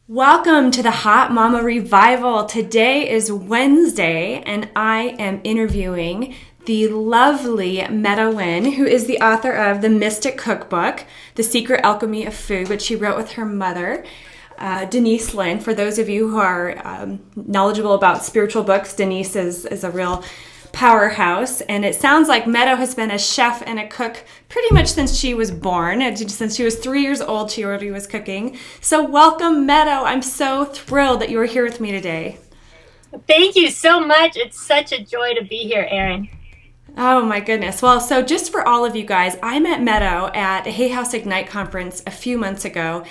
Welcome to the Hot Mama Revival. Today is Wednesday, and I am interviewing the lovely Meadow Linn, who is the author of the Mystic Cookbook, The Secret Alchemy of Food, which she wrote with her mother, Denise Linn. For those of you who are knowledgeable about spiritual books, Denise is a real powerhouse, and it sounds like Meadow has been a chef and a cook pretty much since she was born. And since she was 3 years old, she already was cooking. So welcome, Meadow. I'm so thrilled that you are here with me today. Thank you so much. It's such a joy to be here, Erin. Oh my goodness. Well, so just for all of you guys, I met Meadow at a Hay House Ignite conference a few months ago.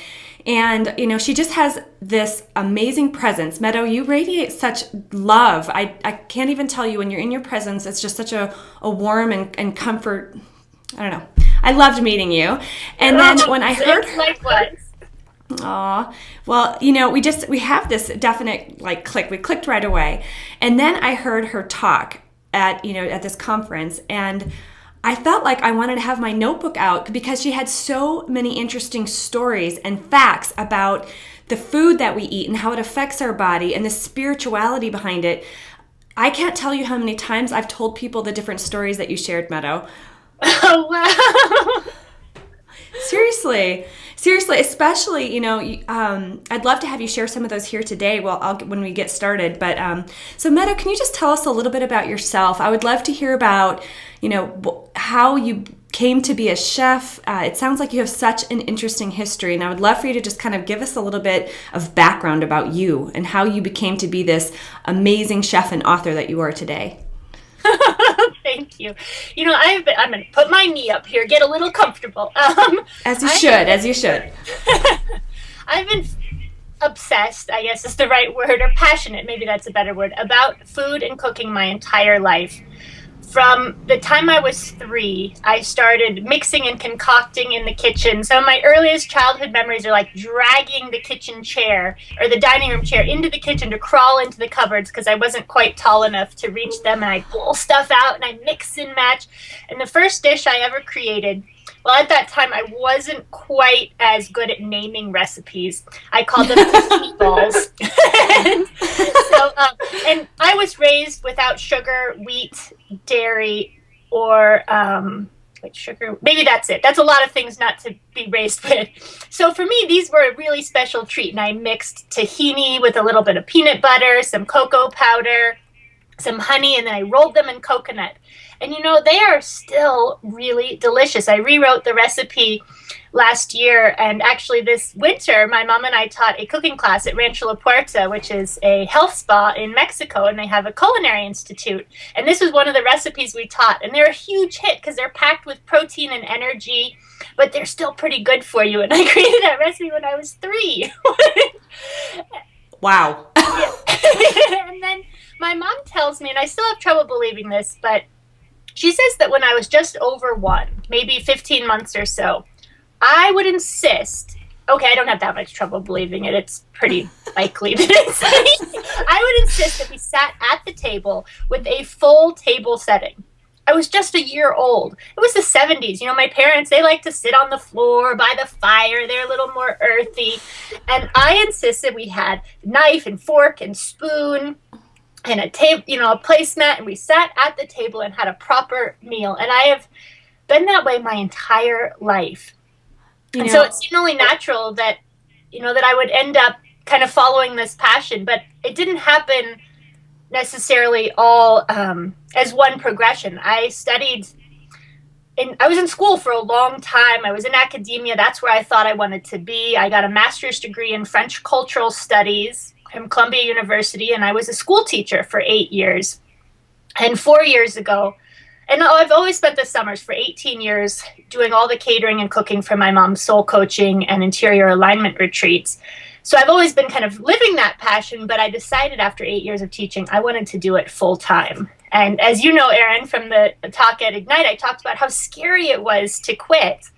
And, she just has this amazing presence. Meadow, you radiate such love. I can't even tell you, when you're in your presence, it's just such a warm and comfort. I don't know. I loved meeting you. And then when I heard her... Likewise. Aw, well, we have this definite click. We clicked right away. And then I heard her talk at this conference, and I felt like I wanted to have my notebook out because she had so many interesting stories and facts about the food that we eat and how it affects our body and the spirituality behind it. I can't tell you how many times I've told people the different stories that you shared, Meadow. Oh, wow. Seriously, especially, I'd love to have you share some of those here today. Well, when we get started. But so Meadow, can you just tell us a little bit about yourself? I would love to hear about, how you came to be a chef. It sounds like you have such an interesting history, and I would love for you to just kind of give us a little bit of background about you and how you became to be this amazing chef and author that you are today. Thank you. I'm going to put my knee up here, get a little comfortable. As you should. I've been obsessed, I guess is the right word, or passionate, maybe that's a better word, about food and cooking my entire life. From the time I was 3, I started mixing and concocting in the kitchen. Some of my earliest childhood memories are like dragging the kitchen chair or the dining room chair into the kitchen to crawl into the cupboards because I wasn't quite tall enough to reach them, and I'd pull stuff out and I'd mix and match. And the first dish I ever created, well, at that time, I wasn't quite as good at naming recipes. I called them tahini balls. And I was raised without sugar, wheat, dairy, or sugar. Maybe that's it. That's a lot of things not to be raised with. So for me, these were a really special treat. And I mixed tahini with a little bit of peanut butter, some cocoa powder, some honey, and then I rolled them in coconut. And they are still really delicious. I rewrote the recipe last year, and actually this winter, my mom and I taught a cooking class at Rancho La Puerta, which is a health spa in Mexico, and they have a culinary institute. And this was one of the recipes we taught, and they're a huge hit because they're packed with protein and energy, but they're still pretty good for you. And I created that recipe when I was 3. Wow. And then my mom tells me, and I still have trouble believing this, but she says that when I was just over 1, maybe 15 months or so, I would insist, okay, I don't have that much trouble believing it. It's pretty likely that it's me. I would insist that we sat at the table with a full table setting. I was just a year old. It was the 70s. My parents, they like to sit on the floor by the fire. They're a little more earthy. And I insisted we had knife and fork and spoon and a table, a placemat, and we sat at the table and had a proper meal. And I have been that way my entire life. And so it seemed only natural that, that I would end up kind of following this passion, but it didn't happen necessarily all as one progression. I was in school for a long time. I was in academia. That's where I thought I wanted to be. I got a master's degree in French cultural studies from Columbia University, and I was a school teacher for 8 years. And 4 years ago, and I've always spent the summers for 18 years doing all the catering and cooking for my mom's soul coaching and interior alignment retreats. So I've always been kind of living that passion, but I decided after 8 years of teaching, I wanted to do it full time. And as you know, Erin, from the talk at Ignite, I talked about how scary it was to quit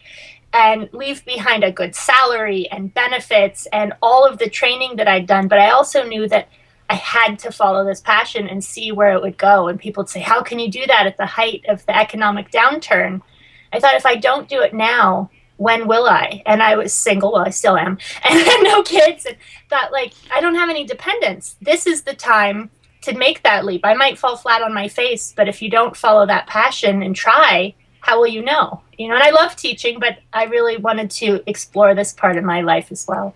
and leave behind a good salary and benefits and all of the training that I'd done. But I also knew that I had to follow this passion and see where it would go. And people would say, how can you do that at the height of the economic downturn? I thought, if I don't do it now, when will I? And I was single, well, I still am, and I had no kids, and thought, like, I don't have any dependents. This is the time to make that leap. I might fall flat on my face, but if you don't follow that passion and try, how will you know? You know, and I love teaching, but I really wanted to explore this part of my life as well.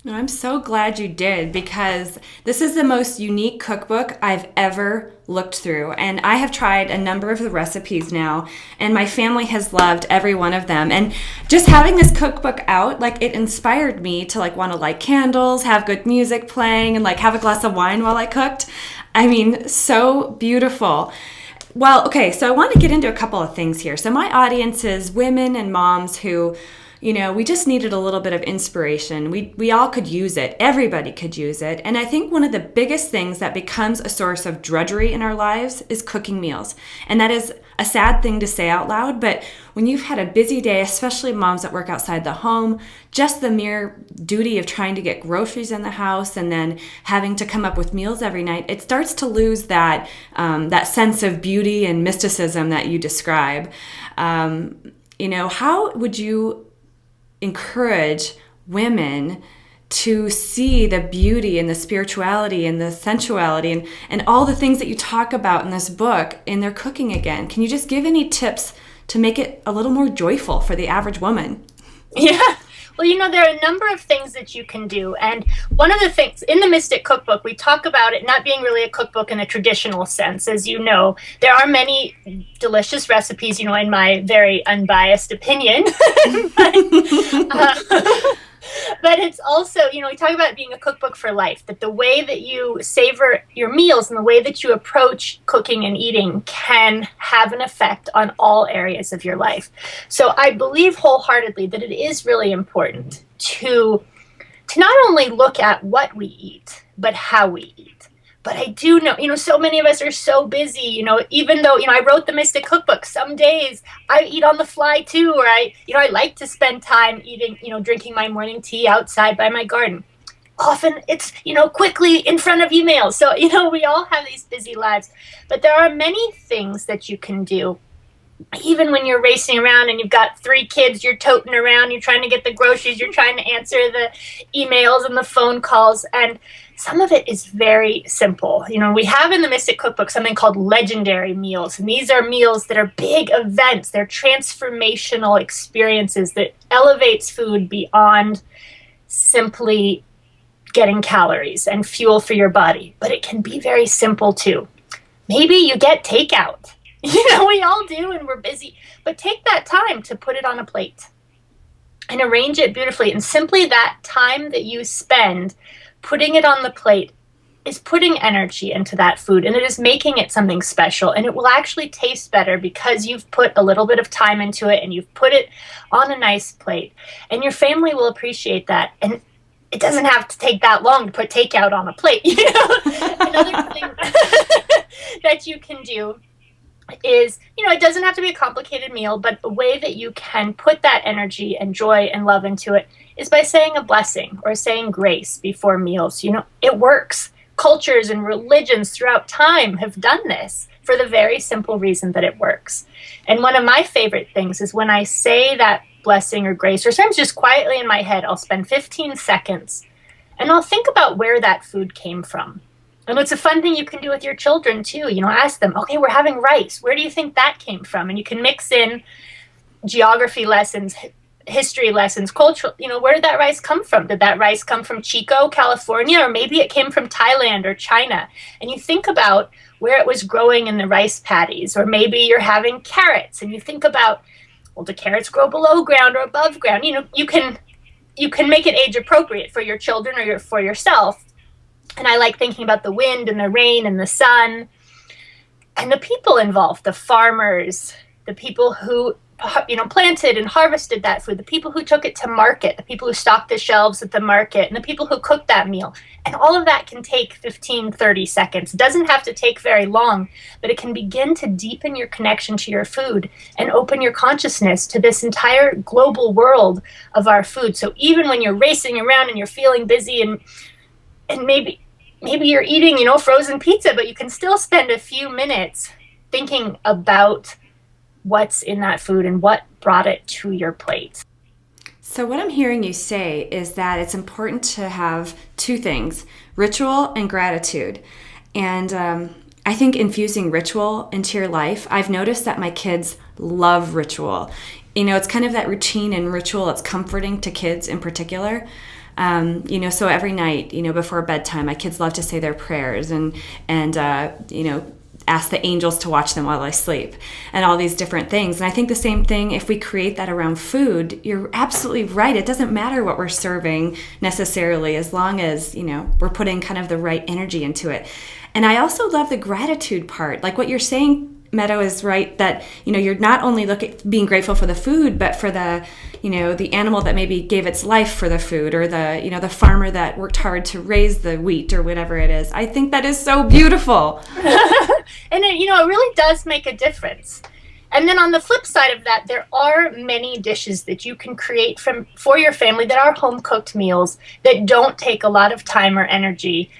I'm so glad you did, because this is the most unique cookbook I've ever looked through. And I have tried a number of the recipes now, and my family has loved every one of them. And just having this cookbook out, like, it inspired me to like want to light candles, have good music playing, and like have a glass of wine while I cooked. I mean, so beautiful. Well, okay, so I want to get into a couple of things here. So my audience is women and moms who, you know, we just needed a little bit of inspiration. We all could use it. Everybody could use it. And I think one of the biggest things that becomes a source of drudgery in our lives is cooking meals. And that is a sad thing to say out loud, but when you've had a busy day, especially moms that work outside the home, just the mere duty of trying to get groceries in the house and then having to come up with meals every night, it starts to lose that that sense of beauty and mysticism that you describe. You know, how would you encourage women to see the beauty and the spirituality and the sensuality and all the things that you talk about in this book in their cooking again? Can you just give any tips to make it a little more joyful for the average woman? Yeah. Well, you know, there are a number of things that you can do. And one of the things in the Mystic Cookbook, we talk about it not being really a cookbook in a traditional sense. As you know, there are many delicious recipes, you know, in my very unbiased opinion. But it's also, you know, we talk about it being a cookbook for life, that the way that you savor your meals and the way that you approach cooking and eating can have an effect on all areas of your life. So I believe wholeheartedly that it is really important to not only look at what we eat, but how we eat. But I do know, you know, so many of us are so busy, you know, even though, you know, I wrote the Mystic Cookbook, some days I eat on the fly too, or I like to spend time eating, you know, drinking my morning tea outside by my garden. Often it's, you know, quickly in front of emails. So, you know, we all have these busy lives, but there are many things that you can do. Even when you're racing around and you've got 3 kids, you're toting around, you're trying to get the groceries, you're trying to answer the emails and the phone calls, and some of it is very simple. You know, we have in the Mystic Cookbook something called legendary meals, and these are meals that are big events. They're transformational experiences that elevates food beyond simply getting calories and fuel for your body. But it can be very simple too. Maybe you get takeout. You know, we all do, and we're busy. But take that time to put it on a plate and arrange it beautifully. And simply that time that you spend putting it on the plate is putting energy into that food, and it is making it something special. And it will actually taste better because you've put a little bit of time into it and you've put it on a nice plate. And your family will appreciate that. And it doesn't have to take that long to put takeout on a plate. You know, another thing that you can do is, you know, it doesn't have to be a complicated meal, but a way that you can put that energy and joy and love into it is by saying a blessing or saying grace before meals. You know, it works. Cultures and religions throughout time have done this for the very simple reason that it works. And one of my favorite things is when I say that blessing or grace, or sometimes just quietly in my head, I'll spend 15 seconds and I'll think about where that food came from. And it's a fun thing you can do with your children too. You know, ask them, okay, we're having rice. Where do you think that came from? And you can mix in geography lessons, history lessons, cultural, you know, where did that rice come from? Did that rice come from Chico, California? Or maybe it came from Thailand or China. And you think about where it was growing in the rice paddies. Or maybe you're having carrots and you think about, well, do carrots grow below ground or above ground? You know, you can make it age appropriate for your children or for yourself. And I like thinking about the wind and the rain and the sun and the people involved, the farmers, the people who, you know, planted and harvested that food, the people who took it to market, the people who stocked the shelves at the market, and the people who cooked that meal. And all of that can take 15, 30 seconds. It doesn't have to take very long, but it can begin to deepen your connection to your food and open your consciousness to this entire global world of our food. So even when you're racing around and you're feeling busy and maybe you're eating, you know, frozen pizza, but you can still spend a few minutes thinking about what's in that food and what brought it to your plate. So what I'm hearing you say is that it's important to have two things, ritual and gratitude. And I think infusing ritual into your life, I've noticed that my kids love ritual. It's kind of that routine and ritual. It's comforting to kids in particular. So every night, before bedtime, my kids love to say their prayers and ask the angels to watch them while I sleep and all these different things. And I think the same thing, if we create that around food, you're absolutely right. It doesn't matter what we're serving necessarily, as long as, we're putting kind of the right energy into it. And I also love the gratitude part. Like what you're saying, Meadow, is right, that, you're not only being grateful for the food, but for the animal that maybe gave its life for the food, or the farmer that worked hard to raise the wheat or whatever it is. I think that is so beautiful. And it really does make a difference. And then on the flip side of that, there are many dishes that you can create for your family that are home cooked meals that don't take a lot of time or energy,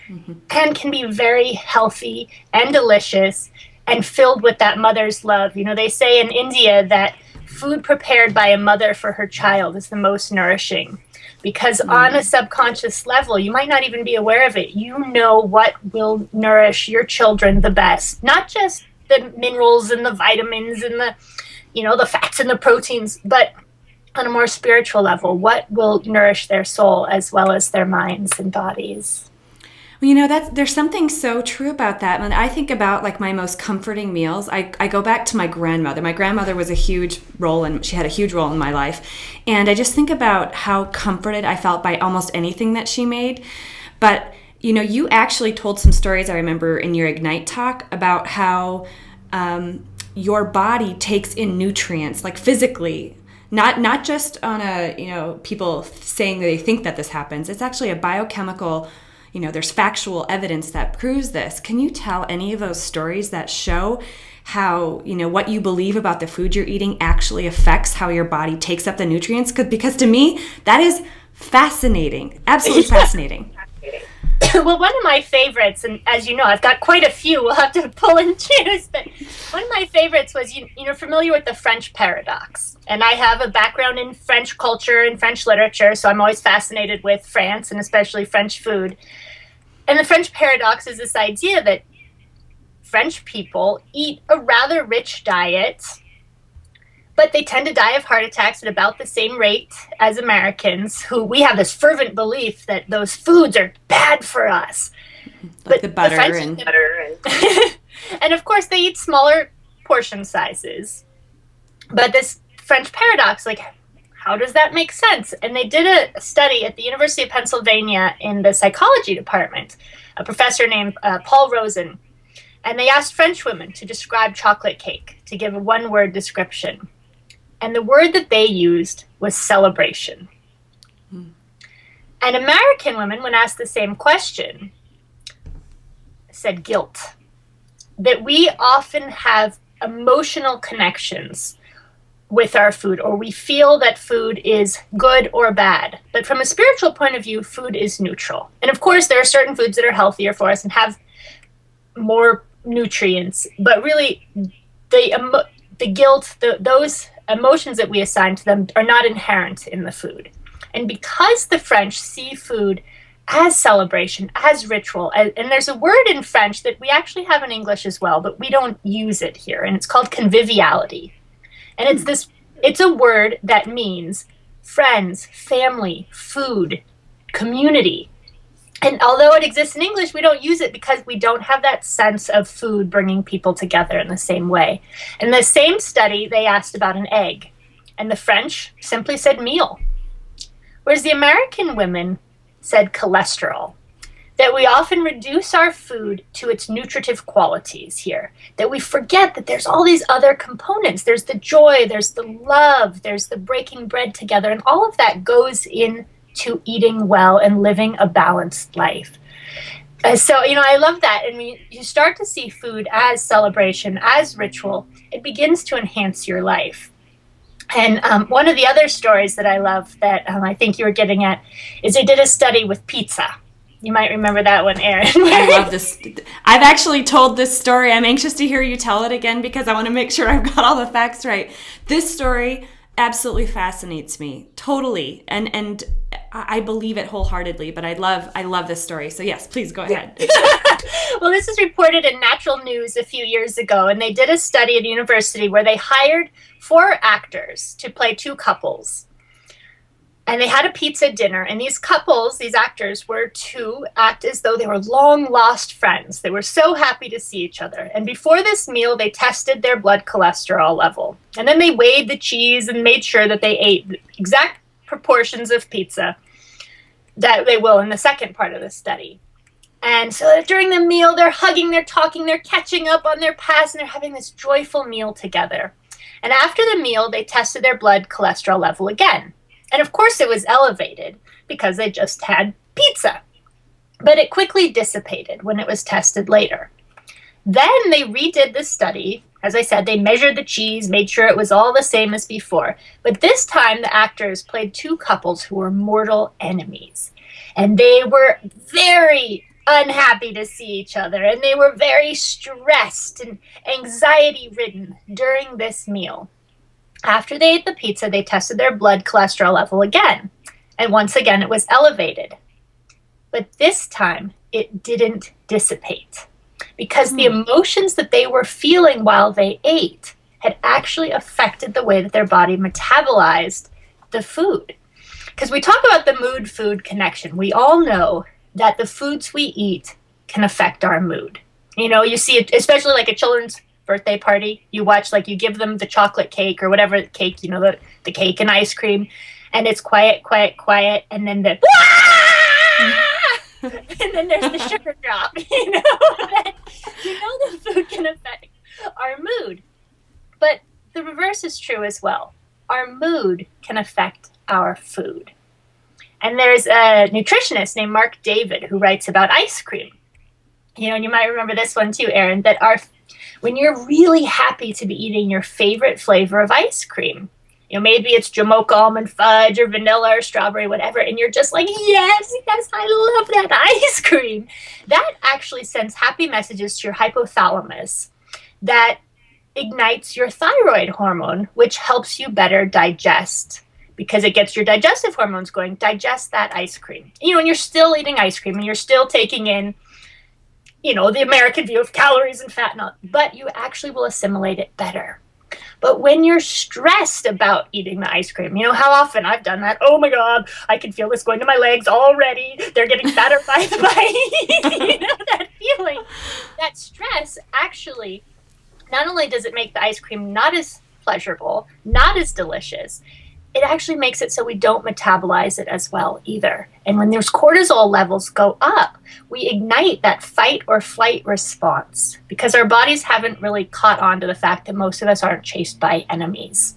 and can be very healthy and delicious and filled with that mother's love. They say in India that food prepared by a mother for her child is the most nourishing, because on a subconscious level, you might not even be aware of it. You know what will nourish your children the best, not just the minerals and the vitamins and the fats and the proteins, but on a more spiritual level, what will nourish their soul as well as their minds and bodies. There's something so true about that. When I think about like my most comforting meals, I go back to my grandmother. My grandmother was she had a huge role in my life. And I just think about how comforted I felt by almost anything that she made. But, you actually told some stories, I remember, in your Ignite talk about how your body takes in nutrients, like physically, not just on people saying that they think that this happens. It's actually a biochemical, there's factual evidence that proves this. Can you tell any of those stories that show how, what you believe about the food you're eating actually affects how your body takes up the nutrients? Because to me, that is fascinating, absolutely fascinating. Well, one of my favorites, and as you know, I've got quite a few, we'll have to pull and choose, but one of my favorites was, you're familiar with the French paradox. And I have a background in French culture and French literature, so I'm always fascinated with France and especially French food. And the French paradox is this idea that French people eat a rather rich diet, but they tend to die of heart attacks at about the same rate as Americans, who we have this fervent belief that those foods are bad for us. Like the butter and and of course they eat smaller portion sizes. But this French paradox, like, how does that make sense? And they did a study at the University of Pennsylvania in the psychology department, a professor named Paul Rosen. And they asked French women to describe chocolate cake, to give a one-word description. And the word that they used was celebration. And American women, when asked the same question, said guilt. That we often have emotional connections with our food, or we feel that food is good or bad. But from a spiritual point of view, food is neutral. And of course, there are certain foods that are healthier for us and have more nutrients. But really, the guilt, those emotions that we assign to them are not inherent in the food. And because the French see food as celebration, as ritual, and there's a word in French that we actually have in English as well, but we don't use it here, and it's called conviviality. And it's a word that means friends, family, food, community. And although it exists in English, we don't use it because we don't have that sense of food bringing people together in the same way. In the same study, they asked about an egg, and the French simply said meal, whereas the American women said cholesterol. That we often reduce our food to its nutritive qualities here, that we forget that there's all these other components. There's the joy, there's the love, there's the breaking bread together, and all of that goes into eating well and living a balanced life. So, I love that. And when you start to see food as celebration, as ritual, it begins to enhance your life. And one of the other stories that I love that I think you were getting at is they did a study with pizza. You might remember that one, Erin. I love this. I've actually told this story. I'm anxious to hear you tell it again because I want to make sure I've got all the facts right. This story absolutely fascinates me. Totally. And I believe it wholeheartedly, but I love this story. So yes, please go ahead. Well, this is reported in Natural News a few years ago, and they did a study at a university where they hired 4 actors to play 2 couples. And they had a pizza dinner, and these couples, these actors, were to act as though they were long-lost friends. They were so happy to see each other. And before this meal, they tested their blood cholesterol level. And then they weighed the cheese and made sure that they ate the exact proportions of pizza that they will in the second part of the study. And so during the meal, they're hugging, they're talking, they're catching up on their past, and they're having this joyful meal together. And after the meal, they tested their blood cholesterol level again. And of course it was elevated because they just had pizza. But it quickly dissipated when it was tested later. Then they redid the study. As I said, they measured the cheese, made sure it was all the same as before. But this time the actors played 2 couples who were mortal enemies. And they were very unhappy to see each other. And they were very stressed and anxiety-ridden during this meal. After they ate the pizza, they tested their blood cholesterol level again. And once again, it was elevated. But this time, it didn't dissipate. Because the emotions that they were feeling while they ate had actually affected the way that their body metabolized the food. Because we talk about the mood-food connection. We all know that the foods we eat can affect our mood. You know, you see it, especially like at children's birthday party, you watch, like, you give them the chocolate cake or whatever cake, you know, the cake and ice cream, and it's quiet, and then the and then there's the sugar drop, you know, the food can affect our mood. But the reverse is true as well. Our mood can affect our food. And there's a nutritionist named Mark David who writes about ice cream. You know, and you might remember this one too, Erin, that when you're really happy to be eating your favorite flavor of ice cream, you know, maybe it's Jamocha almond fudge or vanilla or strawberry, whatever, and you're just like, yes, I love that ice cream. That actually sends happy messages to your hypothalamus that ignites your thyroid hormone, which helps you better digest, because it gets your digestive hormones going. Digest that ice cream. You know, and you're still eating ice cream and you're still taking in, you know, the American view of calories and fat and all, but you actually will assimilate it better. But when you're stressed about eating the ice cream, you know how often I've done that. Oh my God, I can feel this going to my legs already. They're getting fatter by the bite. You know, that feeling, that stress actually, not only does it make the ice cream not as pleasurable, not as delicious, it actually makes it so we don't metabolize it as well either. And when those cortisol levels go up, we ignite that fight or flight response because our bodies haven't really caught on to the fact that most of us aren't chased by enemies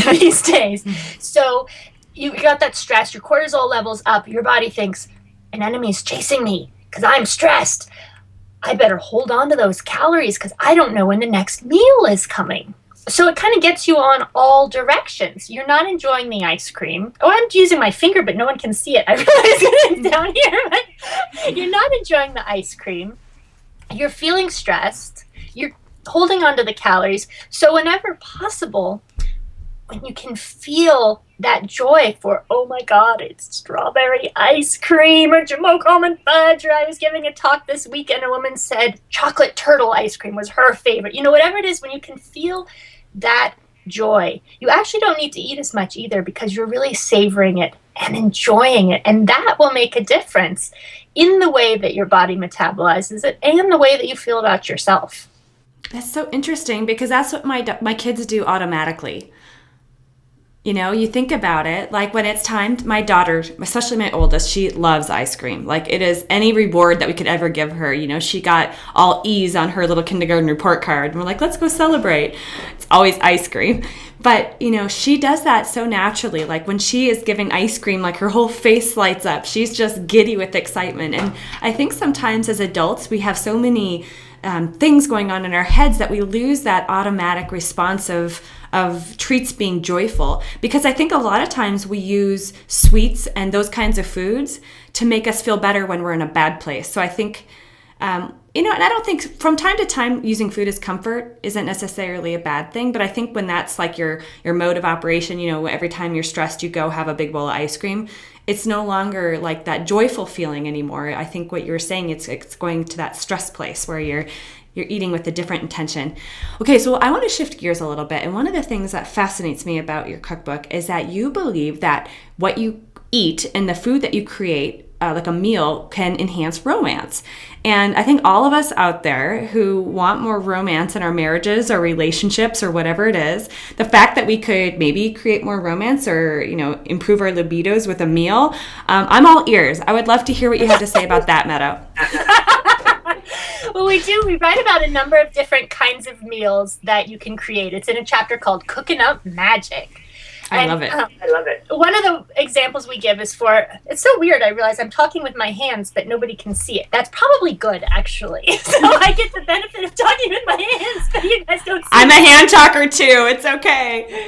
these days. So you got that stress, your cortisol levels up, your body thinks, an enemy's chasing me because I'm stressed. I better hold on to those calories because I don't know when the next meal is coming. So it kind of gets you on all directions. You're not enjoying the ice cream. Oh, I'm using my finger, but no one can see it. I realize it's down here. But you're not enjoying the ice cream. You're feeling stressed. You're holding on to the calories. So whenever possible, when you can feel that joy for, oh my God, it's strawberry ice cream or Jamocha almond fudge, or I was giving a talk this weekend, a woman said chocolate turtle ice cream was her favorite. You know, whatever it is, when you can feel that joy, you actually don't need to eat as much either because you're really savoring it and enjoying it. And that will make a difference in the way that your body metabolizes it and the way that you feel about yourself. That's so interesting because that's what my kids do automatically. You know, you think about it, like when it's time, my daughter, especially my oldest, she loves ice cream. Like it is any reward that we could ever give her. You know, she got all E's on her little kindergarten report card. And we're like, let's go celebrate. It's always ice cream. But, you know, she does that so naturally. Like when she is giving ice cream, like her whole face lights up. She's just giddy with excitement. And I think sometimes as adults, we have so many things going on in our heads that we lose that automatic response of treats being joyful, because I think a lot of times we use sweets and those kinds of foods to make us feel better when we're in a bad place. So I think and I don't think from time to time using food as comfort isn't necessarily a bad thing, but I think when that's like your mode of operation, every time you're stressed, you go have a big bowl of ice cream. It's no longer like that joyful feeling anymore. I think what you were saying, it's going to that stress place where you're eating with a different intention. Okay, so I want to shift gears a little bit. And one of the things that fascinates me about your cookbook is that you believe that what you eat and the food that you create, like a meal, can enhance romance. And I think all of us out there who want more romance in our marriages or relationships or whatever it is, the fact that we could maybe create more romance or, improve our libidos with a meal, I'm all ears. I would love to hear what you have to say about that, Meadow. Well, we do. We write about a number of different kinds of meals that you can create. It's in a chapter called Cooking Up Magic. I love it. I love it. One of the examples we give is it's so weird. I realize I'm talking with my hands, but nobody can see it. That's probably good, actually. So I get the benefit of talking with my hands, but you guys don't see I'm a hand talker too. It's okay.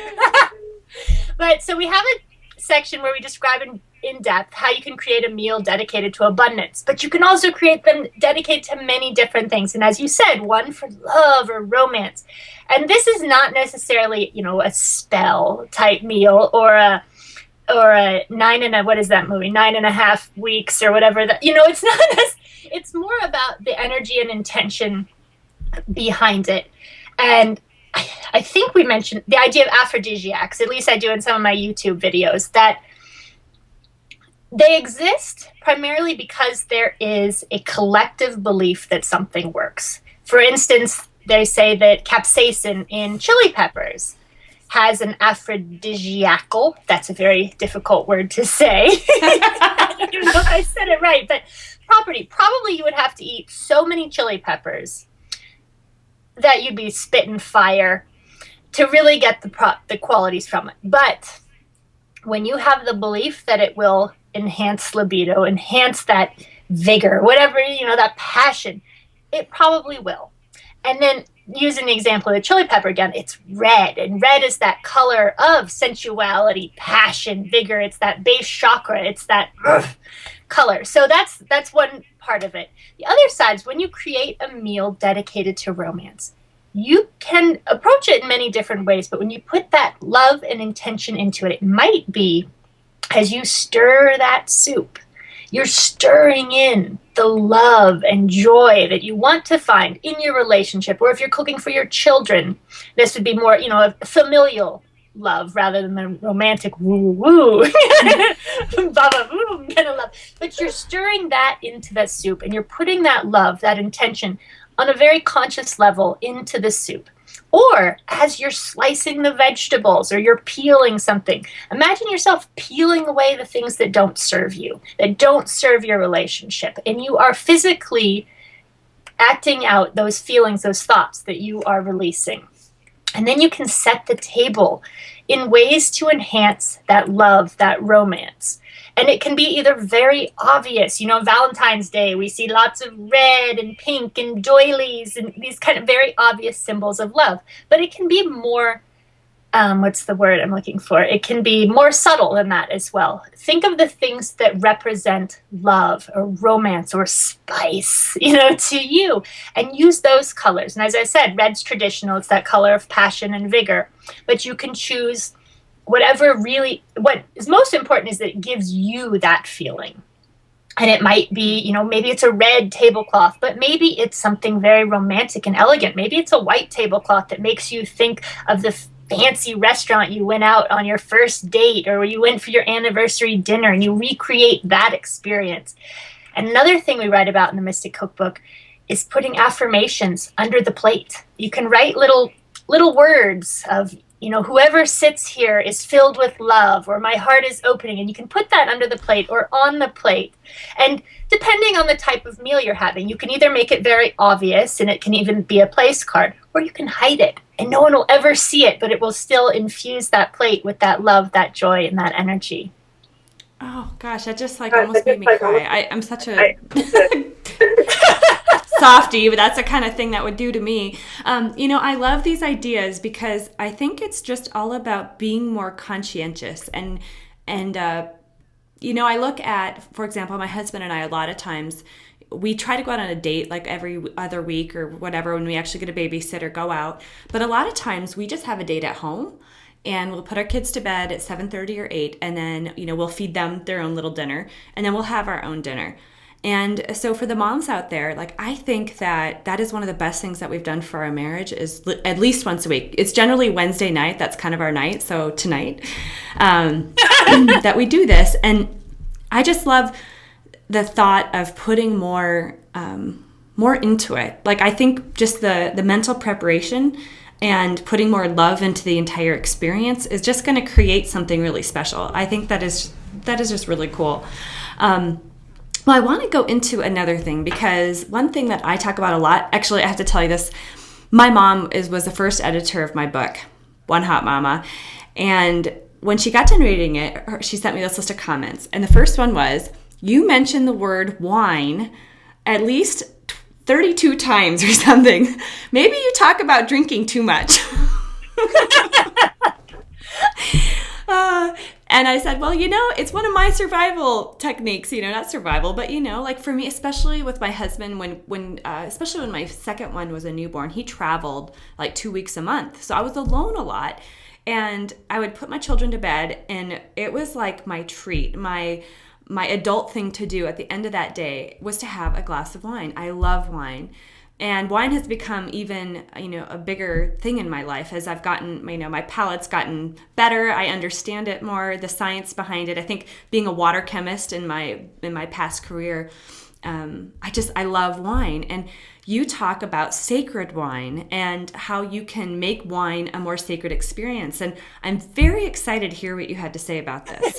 But so we have a section where we describe in depth how you can create a meal dedicated to abundance, but you can also create them dedicated to many different things. And as you said, one for love or romance. And this is not necessarily, a spell type meal or a 9.5 weeks or whatever that, it's not it's more about the energy and intention behind it. And I think we mentioned the idea of aphrodisiacs, at least I do in some of my YouTube videos, that they exist primarily because there is a collective belief that something works. For instance, they say that capsaicin in chili peppers has an aphrodisiacal, that's a very difficult word to say. I don't know if I said it right, but property. Probably you would have to eat so many chili peppers that you'd be spitting fire to really get the qualities from it. But when you have the belief that it will enhance libido, enhance that vigor, whatever, that passion, it probably will. And then using the example of the chili pepper again, it's red, and red is that color of sensuality, passion, vigor. It's that base chakra. It's that color. So that's one part of it. The other side is when you create a meal dedicated to romance, you can approach it in many different ways, but when you put that love and intention into it, it might be as you stir that soup, you're stirring in the love and joy that you want to find in your relationship. Or if you're cooking for your children, this would be more, a familial love rather than the romantic woo-woo, baba-boo kind of love. But you're stirring that into that soup, and you're putting that love, that intention, on a very conscious level into the soup. Or as you're slicing the vegetables or you're peeling something, imagine yourself peeling away the things that don't serve you, that don't serve your relationship. And you are physically acting out those feelings, those thoughts that you are releasing. And then you can set the table in ways to enhance that love, that romance. And it can be either very obvious, Valentine's Day, we see lots of red and pink and doilies and these kind of very obvious symbols of love. But it can be more, what's the word I'm looking for? It can be more subtle than that as well. Think of the things that represent love or romance or spice, to you, and use those colors. And as I said, red's traditional. It's that color of passion and vigor. But you can choose what is most important is that it gives you that feeling. And it might be, maybe it's a red tablecloth, but maybe it's something very romantic and elegant. Maybe it's a white tablecloth that makes you think of the fancy restaurant you went out on your first date, or you went for your anniversary dinner, and you recreate that experience. And another thing we write about in the Mystic Cookbook is putting affirmations under the plate. You can write little words of, whoever sits here is filled with love, or my heart is opening, and you can put that under the plate or on the plate. And depending on the type of meal you're having, you can either make it very obvious, and it can even be a place card, or you can hide it and no one will ever see it, but it will still infuse that plate with that love, that joy, and that energy. Oh gosh, that just almost made me cry. I'm such a softie, but that's the kind of thing that would do to me. I love these ideas because I think it's just all about being more conscientious and I look at, for example, my husband and I, a lot of times, we try to go out on a date like every other week or whatever when we actually get a babysitter, go out. But a lot of times we just have a date at home and we'll put our kids to bed at 7:30 or 8, and then, we'll feed them their own little dinner, and then we'll have our own dinner. And so for the moms out there, like, I think that is one of the best things that we've done for our marriage is at least once a week. It's generally Wednesday night. That's kind of our night. So tonight, that we do this. And I just love the thought of putting more into it. Like, I think just the mental preparation and putting more love into the entire experience is just going to create something really special. I think that is just really cool. Well, I want to go into another thing, because one thing that I talk about a lot, actually, I have to tell you this. My mom was the first editor of my book, One Hot Mama. And when she got done reading it, she sent me this list of comments. And the first one was, you mentioned the word wine at least 32 times or something. Maybe you talk about drinking too much. And I said, well, it's one of my survival techniques, not survival, but, like for me, especially with my husband, especially when my second one was a newborn, he traveled like 2 weeks a month. So I was alone a lot, and I would put my children to bed, and it was like my treat, my adult thing to do at the end of that day was to have a glass of wine. I love wine. And wine has become even, a bigger thing in my life as I've gotten, my palate's gotten better. I understand it more, the science behind it. I think being a water chemist in my past career, I love wine. And you talk about sacred wine and how you can make wine a more sacred experience. And I'm very excited to hear what you had to say about this.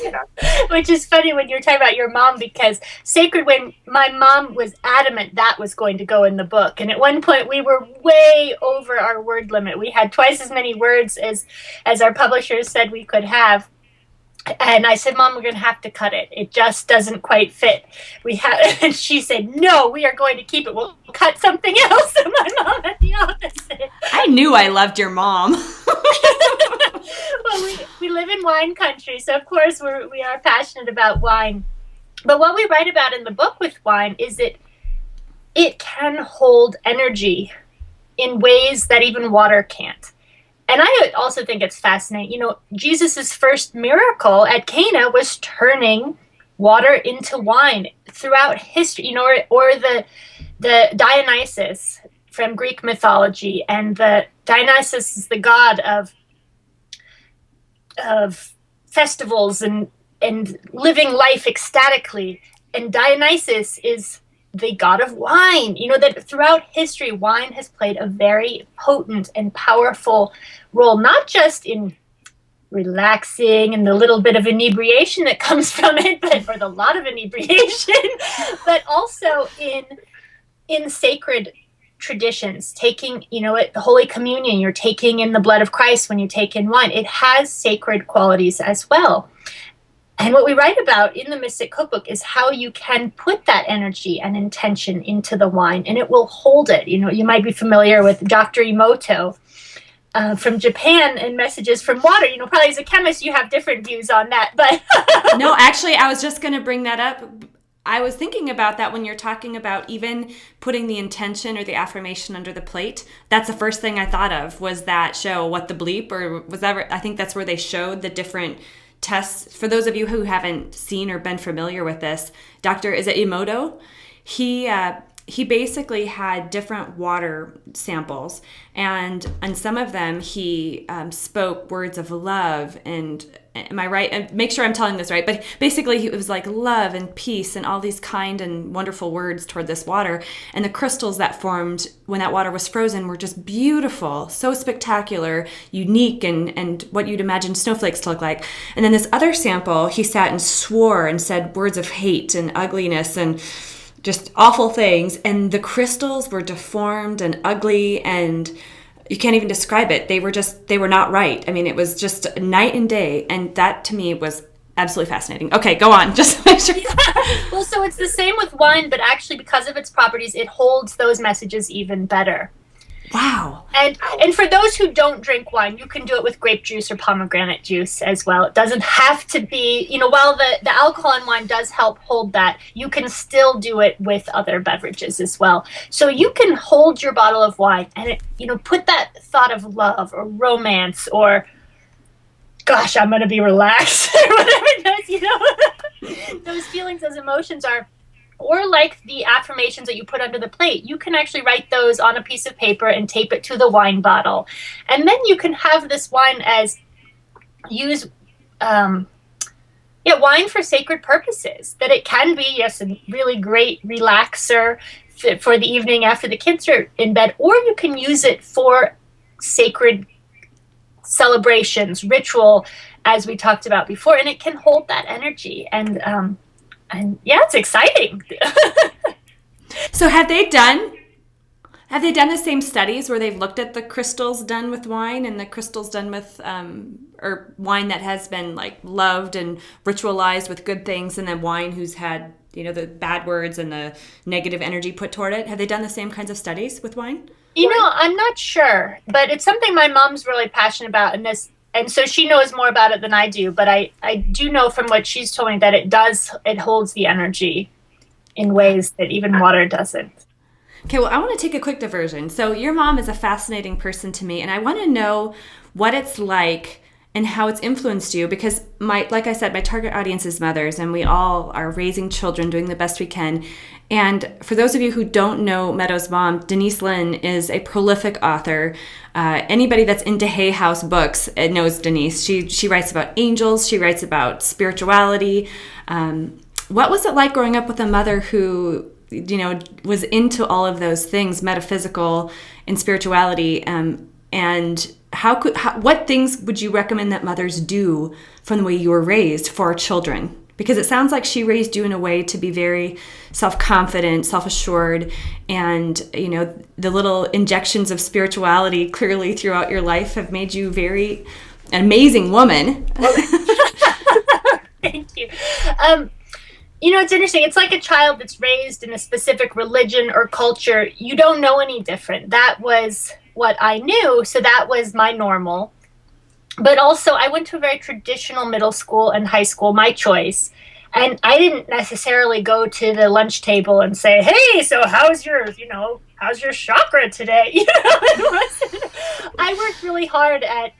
Which is funny when you're talking about your mom, because sacred wine, my mom was adamant that was going to go in the book. And at one point we were way over our word limit. We had twice as many words as our publishers said we could have. And I said, Mom, we're going to have to cut it. It just doesn't quite fit. And she said, no, we are going to keep it. We'll cut something else. And my mom had the opposite. I knew I loved your mom. Well, we live in wine country, so of course we are passionate about wine. But what we write about in the book with wine is that it can hold energy in ways that even water can't. And I also think it's fascinating. Jesus' first miracle at Cana was turning water into wine. Throughout history, or the Dionysus from Greek mythology, and the Dionysus is the god of festivals and living life ecstatically, and Dionysus is the god of wine. That throughout history, wine has played a very potent and powerful role, not just in relaxing and the little bit of inebriation that comes from it, or the lot of inebriation, but also in sacred traditions. Taking, at Holy Communion, you're taking in the blood of Christ when you take in wine. It has sacred qualities as well. And what we write about in the Mystic Cookbook is how you can put that energy and intention into the wine, and it will hold it. You might be familiar with Dr. Emoto from Japan and Messages from Water. Probably as a chemist, you have different views on that. But No, actually, I was just going to bring that up. I was thinking about that when you're talking about even putting the intention or the affirmation under the plate. That's the first thing I thought of, was that show, What the Bleep, or was that, I think that's where they showed the different tests. For those of you who haven't seen or been familiar with this, is it Emoto? He basically had different water samples, and on some of them he spoke words of love and, am I right? And make sure I'm telling this right, but basically it was like love and peace and all these kind and wonderful words toward this water. And the crystals that formed when that water was frozen were just beautiful, so spectacular, unique, and what you'd imagine snowflakes to look like. And then this other sample, he sat and swore and said words of hate and ugliness and just awful things, and the crystals were deformed and ugly, and you can't even describe it. They were not right. I mean, it was just night and day, and that to me was absolutely fascinating. Okay, go on. Just make sure. Well, so it's the same with wine, but actually because of its properties, it holds those messages even better. Wow. And for those who don't drink wine, you can do it with grape juice or pomegranate juice as well. It doesn't have to be, while the alcohol in wine does help hold that, you can still do it with other beverages as well. So you can hold your bottle of wine and put that thought of love or romance or, gosh, I'm going to be relaxed, or whatever those feelings, those emotions are. Or like the affirmations that you put under the plate, you can actually write those on a piece of paper and tape it to the wine bottle. And then you can have this wine use wine for sacred purposes. That it can be, yes, a really great relaxer for the evening after the kids are in bed, or you can use it for sacred celebrations, ritual, as we talked about before, and it can hold that energy. And yeah, it's exciting. So have they done the same studies where they've looked at the crystals done with wine and the crystals done with or wine that has been like loved and ritualized with good things, and then wine who's had the bad words and the negative energy put toward it? Have they done the same kinds of studies with wine? I'm not sure, but it's something my mom's really passionate about, and so she knows more about it than I do, but I do know from what she's told me that it holds the energy in ways that even water doesn't. Okay, well, I want to take a quick diversion. So your mom is a fascinating person to me, and I want to know what it's like and how it's influenced you, because like I said, my target audience is mothers, and we all are raising children, doing the best we can. And for those of you who don't know Meadow's mom, Denise Linn is a prolific author. Anybody that's into Hay House books knows Denise. She writes about angels. She writes about spirituality. What was it like growing up with a mother who, was into all of those things, metaphysical and spirituality? And what things would you recommend that mothers do from the way you were raised for children? Because it sounds like she raised you in a way to be very self-confident, self-assured, and, the little injections of spirituality clearly throughout your life have made you an amazing woman. Thank you. It's interesting. It's like a child that's raised in a specific religion or culture. You don't know any different. That was what I knew, so that was my normal. But also, I went to a very traditional middle school and high school, my choice. And I didn't necessarily go to the lunch table and say, hey, so how's your chakra today? I worked really hard at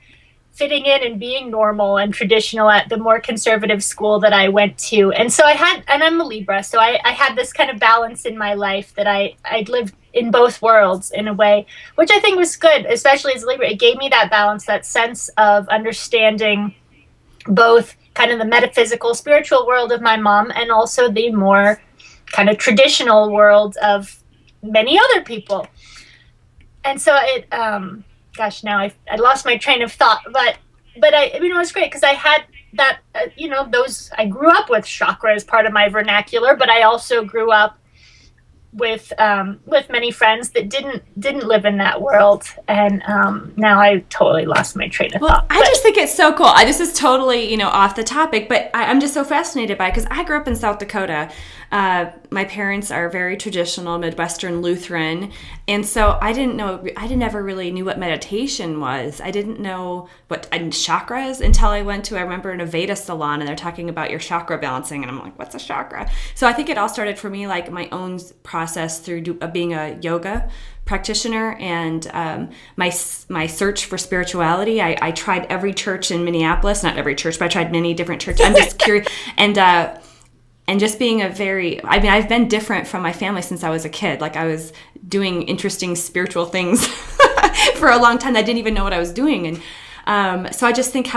fitting in and being normal and traditional at the more conservative school that I went to. And so I'm a Libra, so I had this kind of balance in my life that I'd lived in both worlds in a way, which I think was good, especially as a Libra. It gave me that balance, that sense of understanding both kind of the metaphysical, spiritual world of my mom and also the more kind of traditional world of many other people. And so it, now I lost my train of thought, but it was great because I had that, I grew up with chakra as part of my vernacular, but I also grew up with many friends that didn't live in that world, and now I totally lost my train of thought. I just think it's so cool. This is totally off the topic, but I'm just so fascinated by it because I grew up in South Dakota. My parents are very traditional Midwestern Lutheran, and so I never really knew what meditation was. I didn't know what chakras until I remember in a Veda salon, and they're talking about your chakra balancing, and I'm like, what's a chakra? So I think it all started for me like my own process through being a yoga practitioner and my search for spirituality. I tried every church in Minneapolis, not every church, but I tried many different churches. I'm just curious. And just being I've been different from my family since I was a kid. Like I was doing interesting spiritual things for a long time. I didn't even know what I was doing. And so I just think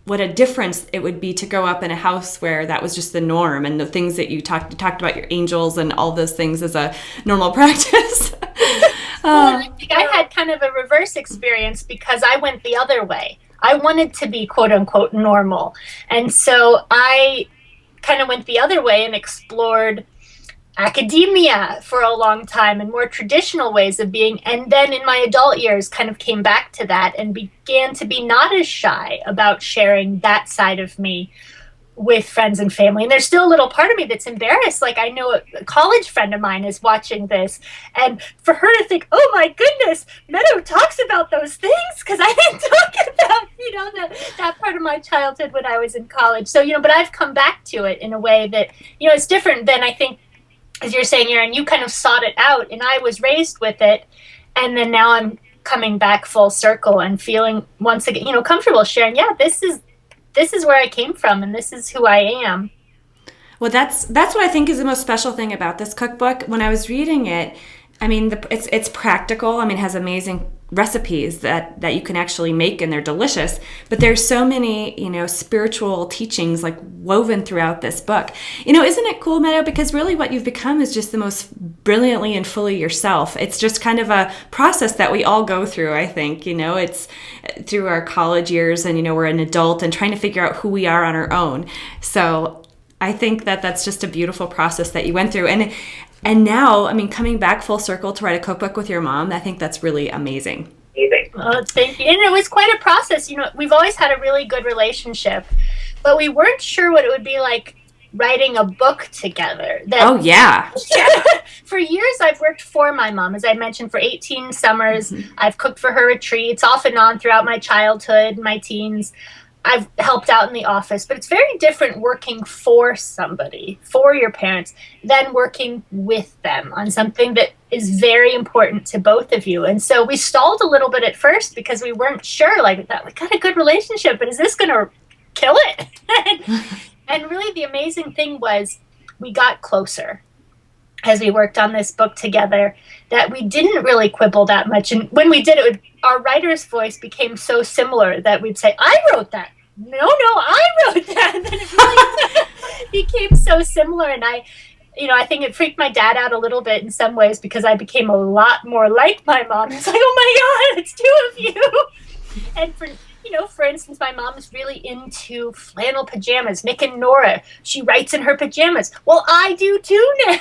what a difference it would be to grow up in a house where that was just the norm, and the things that you talked about your angels and all those things as a normal practice. Well, I think I had kind of a reverse experience because I went the other way. I wanted to be quote unquote normal. And so I kind of went the other way and explored academia for a long time and more traditional ways of being. And then in my adult years kind of came back to that and began to be not as shy about sharing that side of me with friends and family. And there's still a little part of me that's embarrassed. Like, I know a college friend of mine is watching this, and for her to think, oh my goodness, Meadow talks about those things, because I didn't talk about, that part of my childhood when I was in college. So, but I've come back to it in a way that, it's different than, I think, as you're saying, Erin, you kind of sought it out, and I was raised with it. And then now I'm coming back full circle and feeling once again, comfortable sharing, this is where I came from, and this is who I am. Well, that's what I think is the most special thing about this cookbook. When I was reading it, I mean, it's practical. I mean, it has amazing recipes that you can actually make, and they're delicious. But there's so many, spiritual teachings like woven throughout this book. Isn't it cool, Meadow? Because really what you've become is just the most brilliantly and fully yourself. It's just kind of a process that we all go through, I think. It's through our college years, and, we're an adult and trying to figure out who we are on our own. So I think that that's just a beautiful process that you went through. And now, I mean, coming back full circle to write a cookbook with your mom, I think that's really amazing. Oh, thank you. And it was quite a process. We've always had a really good relationship, but we weren't sure what it would be like writing a book together. Oh, yeah. For years, I've worked for my mom, as I mentioned, for 18 summers. Mm-hmm. I've cooked for her retreats off and on throughout my childhood, my teens. I've helped out in the office, but it's very different working for somebody, for your parents, than working with them on something that is very important to both of you. And so we stalled a little bit at first because we weren't sure, like, that we got a good relationship, but is this going to kill it? And really the amazing thing was we got closer as we worked on this book together, that we didn't really quibble that much. And when we did, our writer's voice became so similar that we'd say, I wrote that. No, I wrote that. And then it really became so similar. And I think it freaked my dad out a little bit in some ways, because I became a lot more like my mom. It's like, oh my God, it's two of you. And for instance, my mom's really into flannel pajamas. Nick and Nora, she writes in her pajamas. Well, I do too now.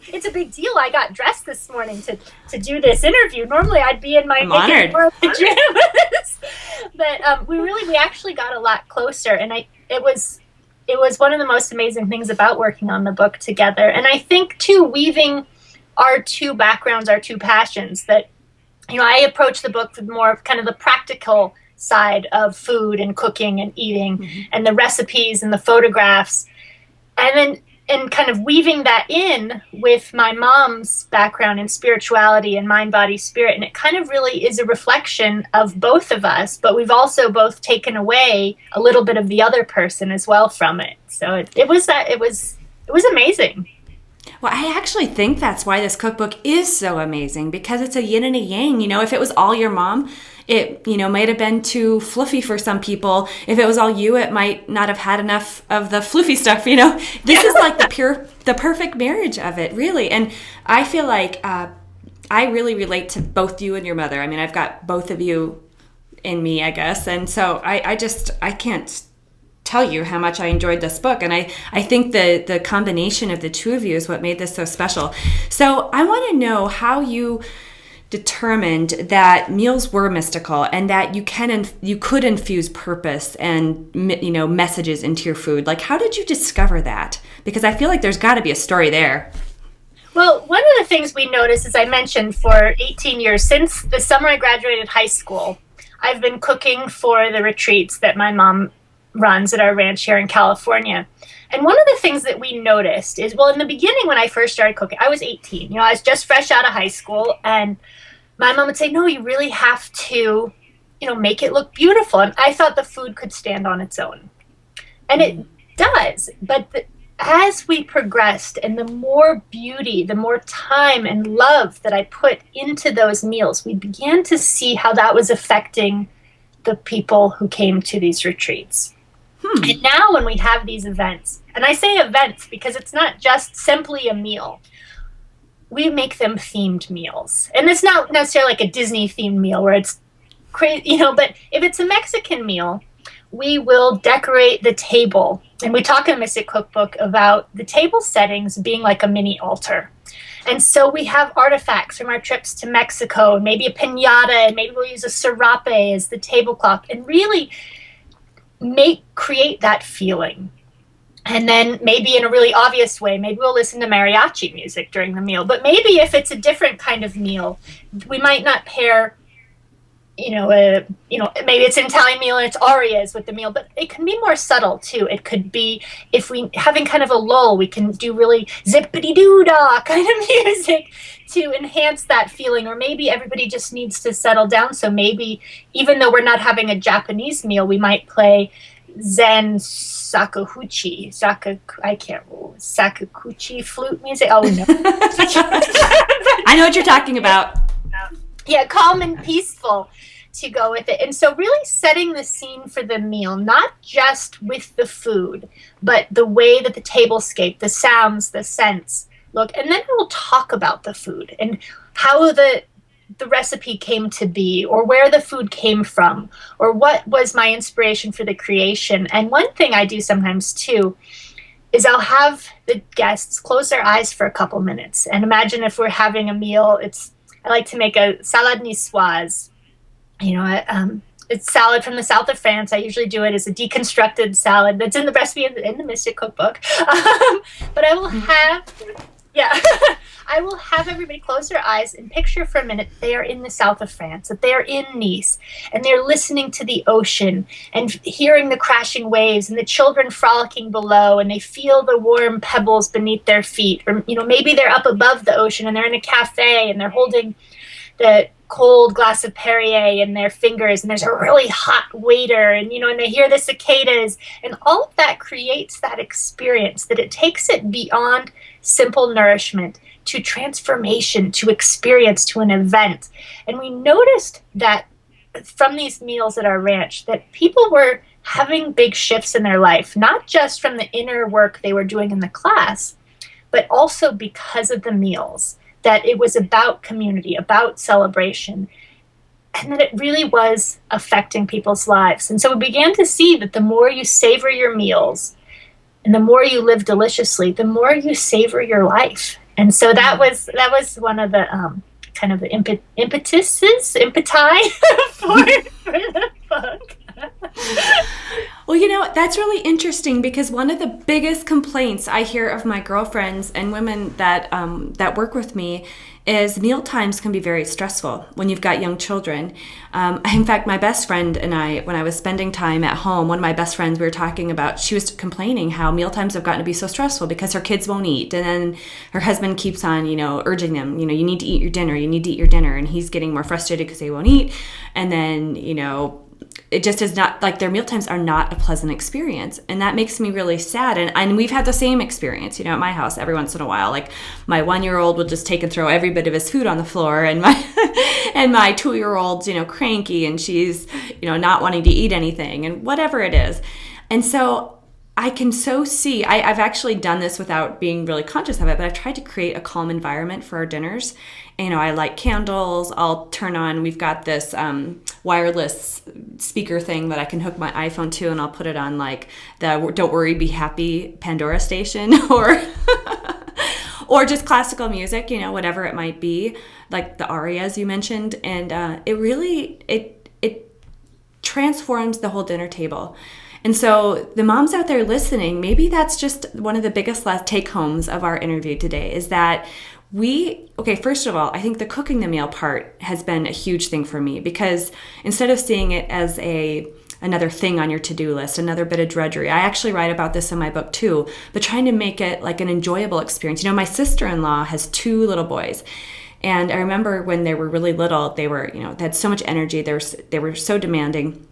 It's a big deal. I got dressed this morning to do this interview. Normally, I'd be in my Nick and Nora pajamas. But we actually got a lot closer, and it was one of the most amazing things about working on the book together. And I think too, weaving our two backgrounds, our two passions, that I approach the book with more of kind of the practical side of food and cooking and eating, mm-hmm. and the recipes and the photographs, and kind of weaving that in with my mom's background in spirituality and mind, body, spirit. And it kind of really is a reflection of both of us, but we've also both taken away a little bit of the other person as well from it. So it was amazing. Well, I actually think that's why this cookbook is so amazing, because it's a yin and a yang. If it was all your mom, it, might have been too fluffy for some people. If it was all you, it might not have had enough of the floofy stuff, This is like the perfect marriage of it, really. And I feel like I really relate to both you and your mother. I mean, I've got both of you in me, I guess. And so I can't tell you how much I enjoyed this book. And I think the combination of the two of you is what made this so special. So I want to know how you determined that meals were mystical, and that you could infuse purpose and messages into your food. Like, how did you discover that? Because I feel like there's got to be a story there. Well, one of the things we noticed, as I mentioned, for 18 years, since the summer I graduated high school, I've been cooking for the retreats that my mom runs at our ranch here in California. And one of the things that we noticed is, well, in the beginning when I first started cooking, I was 18. I was just fresh out of high school, and my mom would say, no, you really have to, make it look beautiful. And I thought the food could stand on its own. And it does. But as we progressed, and the more beauty, the more time and love that I put into those meals, we began to see how that was affecting the people who came to these retreats. And now when we have these events, and I say events because it's not just simply a meal, we make them themed meals. And it's not necessarily like a Disney themed meal where it's crazy, but if it's a Mexican meal, we will decorate the table. And we talk in the Mystic Cookbook about the table settings being like a mini altar. And so we have artifacts from our trips to Mexico, and maybe a piñata, and maybe we'll use a serape as the tablecloth, and really create that feeling. And then maybe in a really obvious way, maybe we'll listen to mariachi music during the meal. But maybe if it's a different kind of meal, we might not pair, maybe it's an Italian meal and it's arias with the meal, but it can be more subtle too. It could be, if we having kind of a lull, we can do really zippity doo dah kind of music to enhance that feeling. Or maybe everybody just needs to settle down. So maybe even though we're not having a Japanese meal, we might play Zen Sakuhuchi, Sakukuchi flute music. Oh no. I know what you're talking about. Yeah, calm and peaceful to go with it. And so really setting the scene for the meal, not just with the food, but the way that the tablescape, the sounds, the scents look. And then we'll talk about the food and how the recipe came to be, or where the food came from, or what was my inspiration for the creation. And one thing I do sometimes too is I'll have the guests close their eyes for a couple minutes and imagine if we're having a meal. I like to make a salade niçoise. It's salad from the south of France. I usually do it as a deconstructed salad that's in the recipe in the Mystic Cookbook. But I will have, I will have everybody close their eyes and picture for a minute they are in the south of France, that they are in Nice, and they're listening to the ocean and hearing the crashing waves and the children frolicking below, and they feel the warm pebbles beneath their feet. Or, maybe they're up above the ocean and they're in a cafe and they're holding the cold glass of Perrier in their fingers, and there's a really hot waiter, and and they hear the cicadas, and all of that creates that experience that it takes it beyond simple nourishment to transformation, to experience, to an event. And we noticed that from these meals at our ranch that people were having big shifts in their life, not just from the inner work they were doing in the class, but also because of the meals, that it was about community, about celebration, and that it really was affecting people's lives. And so we began to see that the more you savor your meals and the more you live deliciously, the more you savor your life. And so that was one of the kind of the impeti for the book. Well, that's really interesting, because one of the biggest complaints I hear of my girlfriends and women that work with me is meal times can be very stressful when you've got young children. In fact, my best friend and I, when I was spending time at home, one of my best friends, we were talking about, she was complaining how meal times have gotten to be so stressful because her kids won't eat. And then her husband keeps on, urging them, you need to eat your dinner, you need to eat your dinner. And he's getting more frustrated because they won't eat. And then, it just is not, like, their meal times are not a pleasant experience. And that makes me really sad. And we've had the same experience, at my house every once in a while. Like, my 1-year-old will just take and throw every bit of his food on the floor. And my 2-year-old's, cranky, and she's, not wanting to eat anything, and whatever it is. And so I can so see, I've actually done this without being really conscious of it, but I've tried to create a calm environment for our dinners. I light candles, I'll turn on, we've got this wireless speaker thing that I can hook my iPhone to, and I'll put it on like the Don't Worry, Be Happy Pandora station, or or just classical music, whatever it might be, like the arias you mentioned. And it really, it transforms the whole dinner table. And so the moms out there listening, maybe that's just one of the biggest take-homes of our interview today, is that first of all, I think the cooking the meal part has been a huge thing for me, because instead of seeing it as another thing on your to-do list, another bit of drudgery, I actually write about this in my book too, but trying to make it like an enjoyable experience. My sister-in-law has 2 little boys. And I remember when they were really little, they had so much energy, they were so demanding.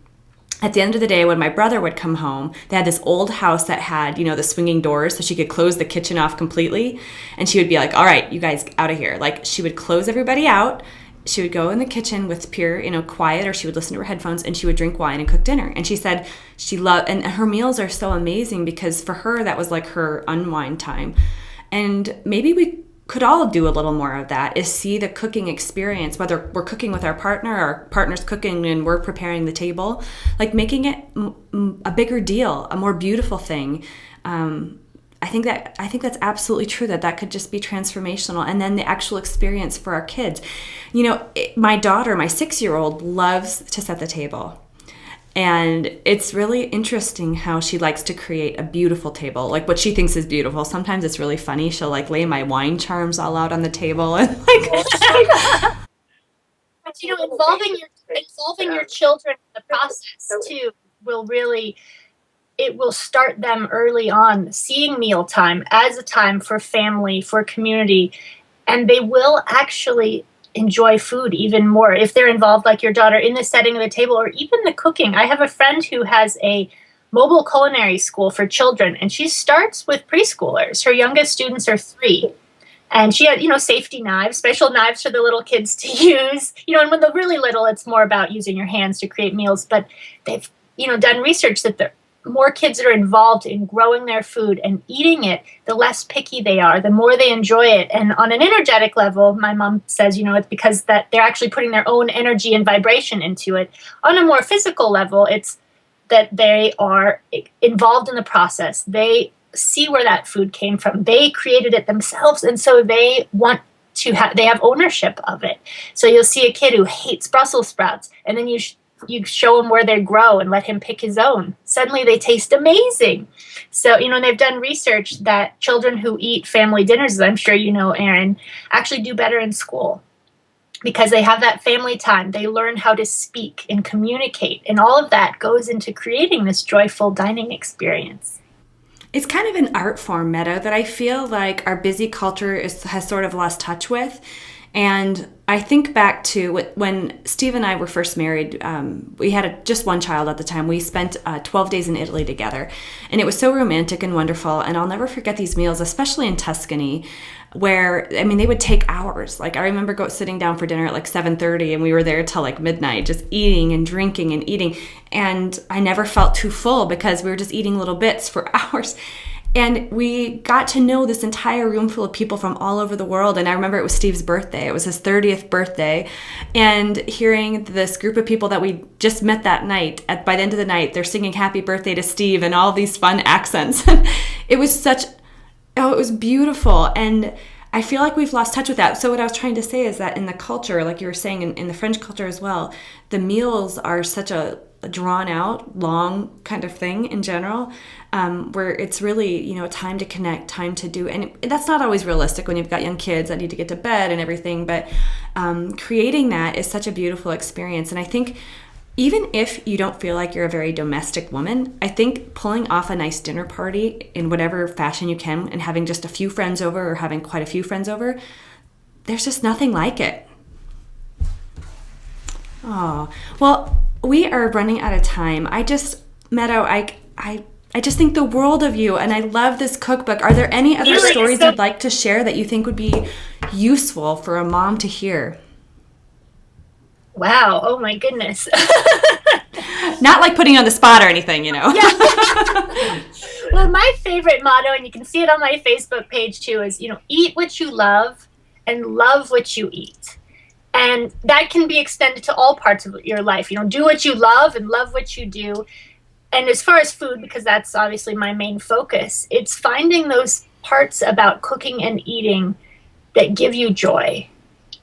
At the end of the day, when my brother would come home, they had this old house that had, the swinging doors, so she could close the kitchen off completely. And she would be like, all right, you guys out of here. Like, she would close everybody out. She would go in the kitchen with pure, quiet, or she would listen to her headphones, and she would drink wine and cook dinner. And she said she loved, and her meals are so amazing, because for her, that was like her unwind time. And maybe we could all do a little more of that, is see the cooking experience, whether we're cooking with our partner, our partner's cooking and we're preparing the table, like making it a bigger deal, a more beautiful thing. I think that's absolutely true, that could just be transformational. And then the actual experience for our kids. My daughter, my 6-year-old, loves to set the table. And it's really interesting how she likes to create a beautiful table, like what she thinks is beautiful. Sometimes it's really funny. She'll like lay my wine charms all out on the table and like But involving your children in the process too will really, it will start them early on seeing mealtime as a time for family, for community, and they will actually enjoy food even more if they're involved, like your daughter, in the setting of the table or even the cooking. I have a friend who has a mobile culinary school for children, and she starts with preschoolers. Her youngest students are 3. And she had, safety knives, special knives for the little kids to use. And when they're really little, it's more about using your hands to create meals. But they've, done research that the more kids that are involved in growing their food and eating it, the less picky they are, the more they enjoy it. And on an energetic level, my mom says, it's because that they're actually putting their own energy and vibration into it. On a more physical level, it's that they are involved in the process. They see where that food came from. They created it themselves, and so they want to they have ownership of it. So you'll see a kid who hates Brussels sprouts, and then you show him where they grow and let him pick his own. Suddenly they taste amazing. So, and they've done research that children who eat family dinners, as I'm sure you know, Erin, actually do better in school because they have that family time. They learn how to speak and communicate, and all of that goes into creating this joyful dining experience. It's kind of an art form, Meadow, that I feel like our busy culture has sort of lost touch with. And I think back to when Steve and I were first married. We had just one child at the time. We spent 12 days in Italy together. And it was so romantic and wonderful. And I'll never forget these meals, especially in Tuscany, where, they would take hours. Like, I remember sitting down for dinner at like 7:30, and we were there till like midnight, just eating and drinking and eating. And I never felt too full because we were just eating little bits for hours. And we got to know this entire room full of people from all over the world. And I remember it was Steve's birthday. It was his 30th birthday. And hearing this group of people that we just met that night, by the end of the night, they're singing happy birthday to Steve and all these fun accents. It was it was beautiful. And I feel like we've lost touch with that. So what I was trying to say is that in the culture, like you were saying, in the French culture as well, the meals are such a drawn out, long kind of thing in general, where it's really, time to connect, time to do. And that's not always realistic when you've got young kids that need to get to bed and everything. But creating that is such a beautiful experience. And I think even if you don't feel like you're a very domestic woman, I think pulling off a nice dinner party in whatever fashion you can and having just a few friends over or having quite a few friends over, there's just nothing like it. Oh, well, we are running out of time. Meadow, I just think the world of you, and I love this cookbook. Are there any other stories you'd like to share that you think would be useful for a mom to hear? Wow. Oh my goodness. Not like putting you on the spot or anything, Yeah. Well, my favorite motto, and you can see it on my Facebook page too, is, eat what you love and love what you eat. And that can be extended to all parts of your life. Do what you love and love what you do. And as far as food, because that's obviously my main focus, it's finding those parts about cooking and eating that give you joy.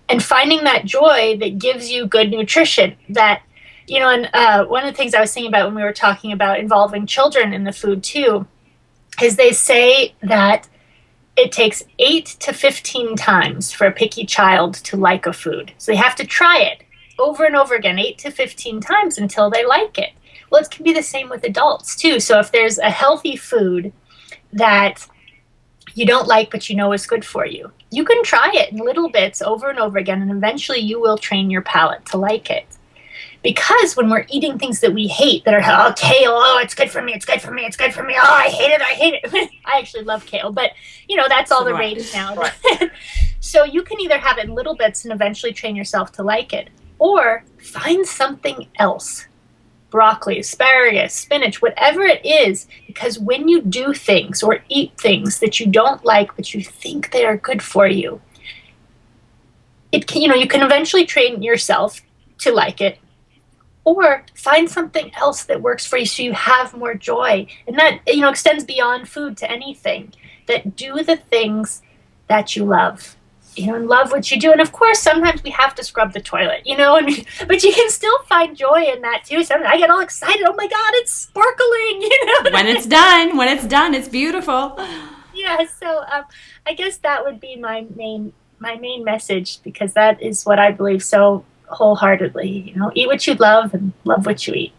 And finding that joy that gives you good nutrition. That, and one of the things I was thinking about when we were talking about involving children in the food too, is they say that it takes 8 to 15 times for a picky child to like a food. So they have to try it over and over again, 8 to 15 times until they like it. Well, it can be the same with adults too. So if there's a healthy food that you don't like but you know is good for you, you can try it in little bits over and over again, and eventually you will train your palate to like it. Because when we're eating things that we hate, that are, kale, it's good for me, it's good for me, it's good for me, I hate it. I actually love kale, but, that's all the rage now. Right. So you can either have it in little bits and eventually train yourself to like it, or find something else. Broccoli, asparagus, spinach, whatever it is, because when you do things or eat things that you don't like, but you think they are good for you, you can eventually train yourself to like it. Or find something else that works for you so you have more joy. And that, extends beyond food to anything. That do the things that you love. and love what you do. And of course, sometimes we have to scrub the toilet, but you can still find joy in that too. Sometimes I get all excited. Oh my God, it's sparkling, When it's done, it's beautiful. Yeah. So I guess that would be my main message, because that is what I believe so wholeheartedly. Eat what you love and love what you eat.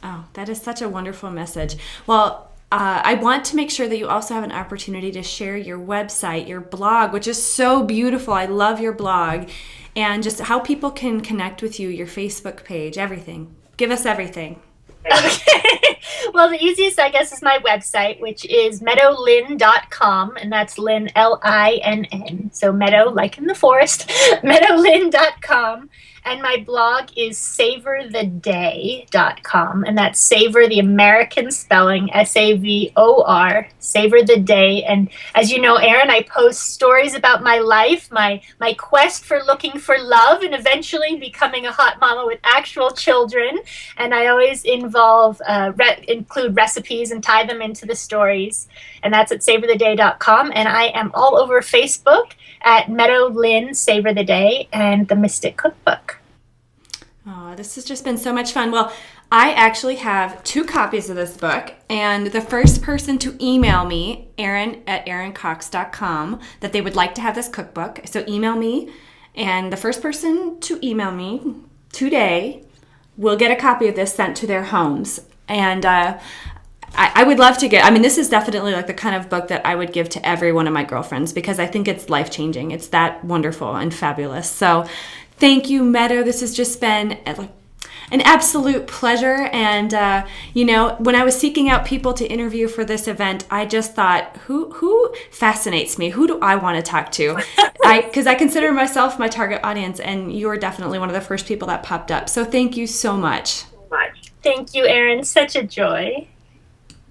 Oh, that is such a wonderful message. Well, I want to make sure that you also have an opportunity to share your website, your blog, which is so beautiful. I love your blog, and just how people can connect with you, your Facebook page, everything. Give us everything. Okay. Well, the easiest, I guess, is my website, which is meadowlinn.com, and that's Linn, Linn. So meadow, like in the forest, meadowlinn.com. And my blog is savortheday.com, and that's savor, the American spelling, SAVOR, savor the day. And as you know, Erin, I post stories about my life, my quest for looking for love and eventually becoming a hot mama with actual children. And I always include recipes and tie them into the stories. And that's at savortheday.com. And I am all over Facebook at Meadow Linn, Savor the Day, and the Mystic Cookbook. Oh, this has just been so much fun. Well, I actually have 2 copies of this book, and the first person to email me, Erin at erincox.com, that they would like to have this cookbook. So email me, and the first person to email me today will get a copy of this sent to their homes. And I would love to this is definitely like the kind of book that I would give to every one of my girlfriends, because I think it's life-changing. It's that wonderful and fabulous. So thank you, Meadow. This has just been an absolute pleasure. And, when I was seeking out people to interview for this event, I just thought, who fascinates me? Who do I want to talk to? Because I consider myself my target audience, and you're definitely one of the first people that popped up. So thank you so much. Thank you, Erin. Such a joy.